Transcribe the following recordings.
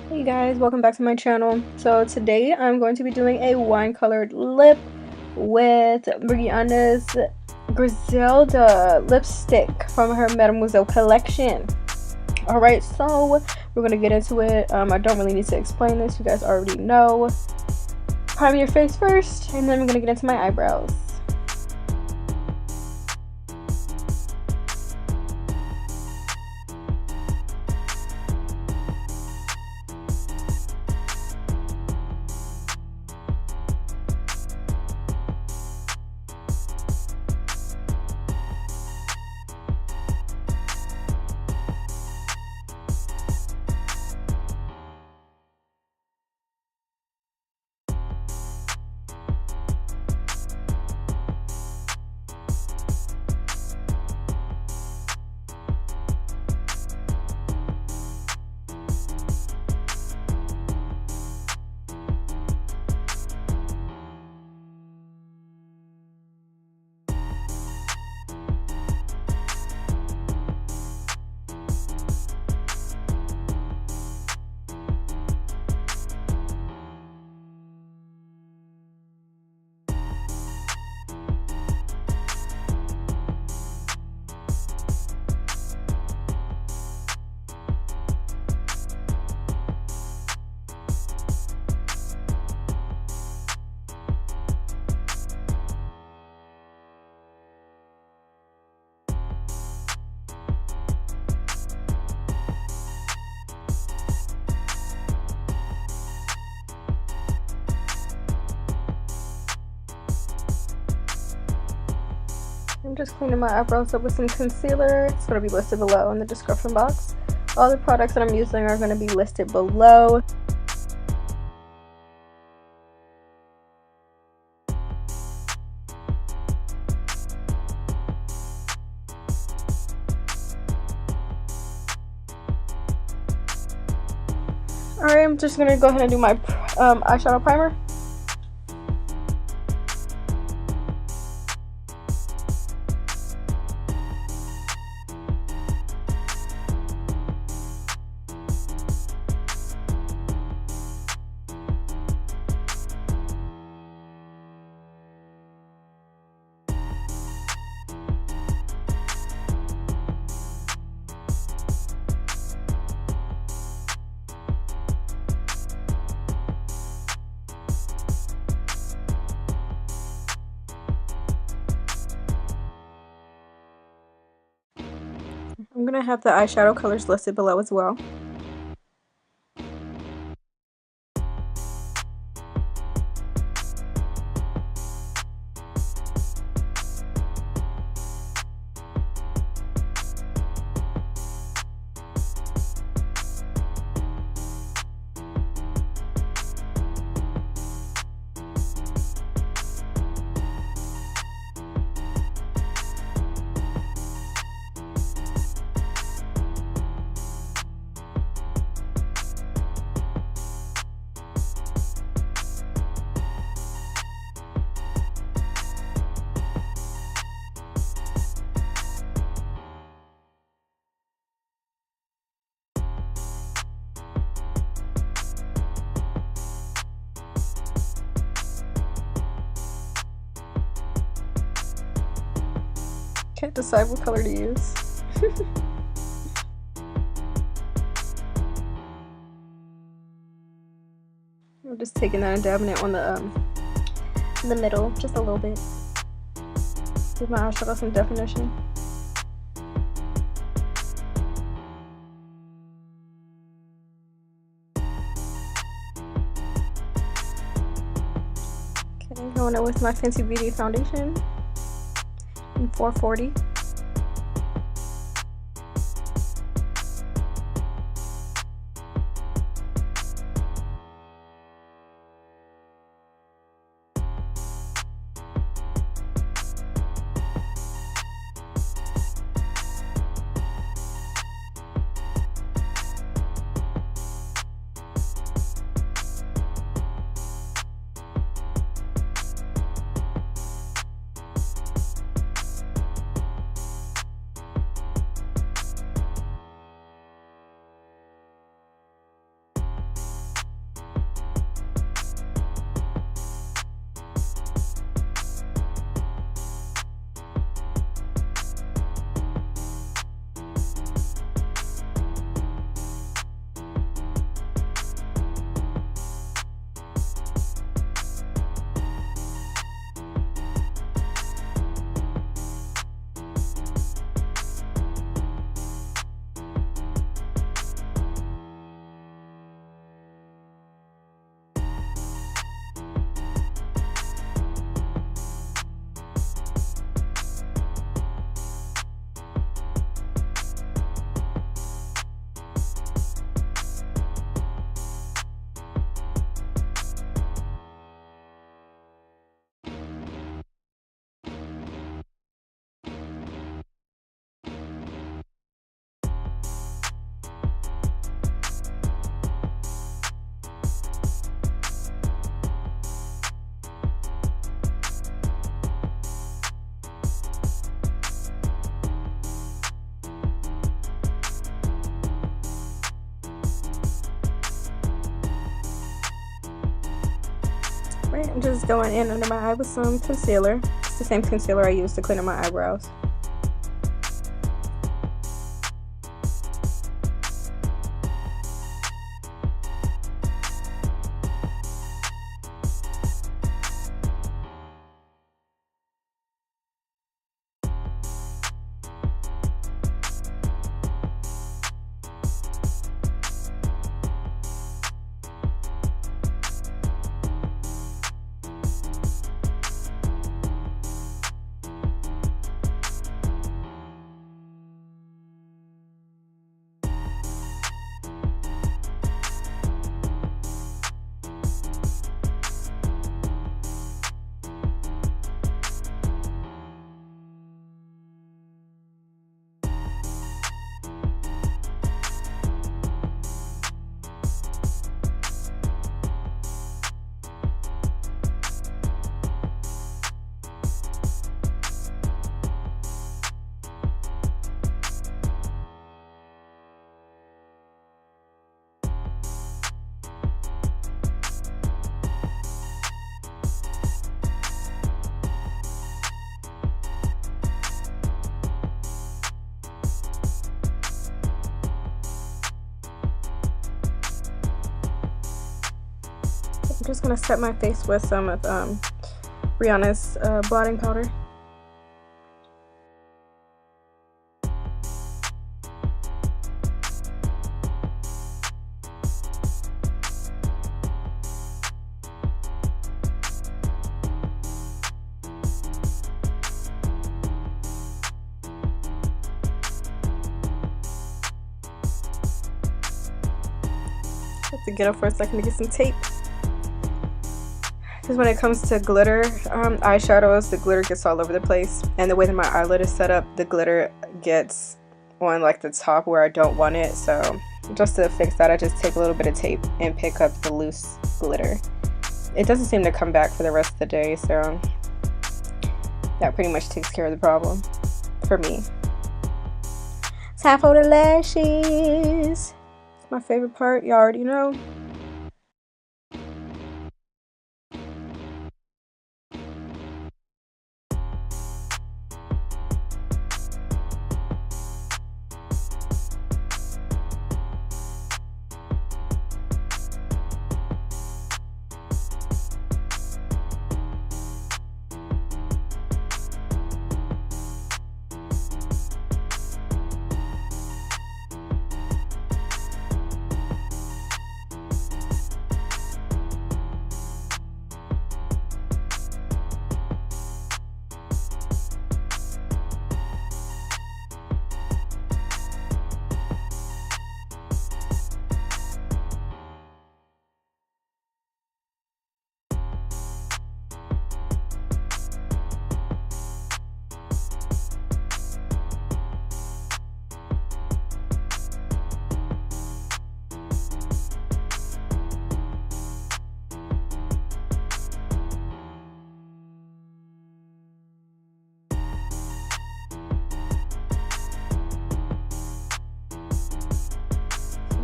Hey guys, welcome back to my channel. So today I'm going to be doing a wine colored lip with Rihanna's Griselda lipstick from her Mattemoiselle collection. Alright, so we're going to get into it. I don't really need to explain this, you guys already know. Prime your face first, and then we're going to get into my eyebrows. I'm just cleaning my eyebrows up with some concealer. It's going to be listed below in the description box. All the products that I'm using are going to be listed below. Alright, I'm just going to go ahead and do my eyeshadow primer. I'm going to have the eyeshadow colors listed below as well. Can't decide what color to use. I'm just taking that and dabbing it on the in the middle, just a little bit. Give my eyeshadow some definition. Okay, going in with my Fenty Beauty foundation in 440. Right, I'm just going in under my eye with some concealer. It's the same concealer I use to clean up my eyebrows. I'm just gonna set my face with some of Rihanna's blotting powder. Have to get up for a second to get some tape. Because when it comes to glitter eyeshadows, the glitter gets all over the place, and the way that my eyelid is set up, the glitter gets on like the top where I don't want it. So just to fix that, I just take a little bit of tape and pick up the loose glitter. It doesn't seem to come back for the rest of the day, so that pretty much takes care of the problem for me. Time for the lashes. It's my favorite part, you already know.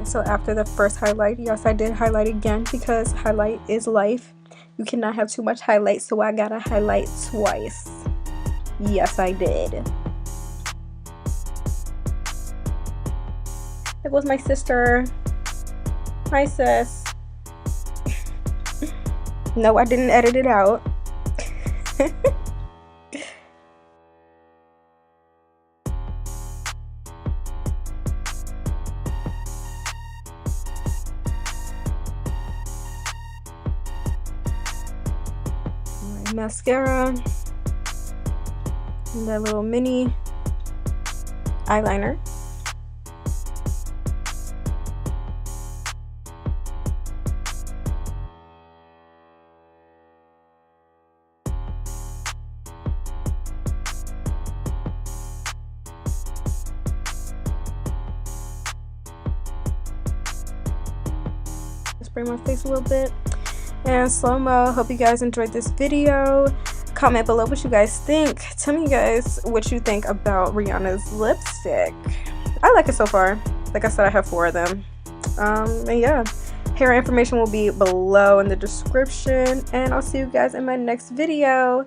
So after the first highlight, yes, I did highlight again because highlight is life. You cannot have too much highlight, so I gotta highlight twice. Yes, I did. It was my sister. Hi, sis. No, I didn't edit it out. Mascara and that little mini eyeliner. Spray my face a little bit. And slow-mo. Hope you guys enjoyed this video. Comment below what you guys think. Tell me, guys, what you think about Rihanna's lipstick. I like it so far. Like I said, I have 4 of them. And yeah, Her information will be below in the description, and I'll see you guys in my next video.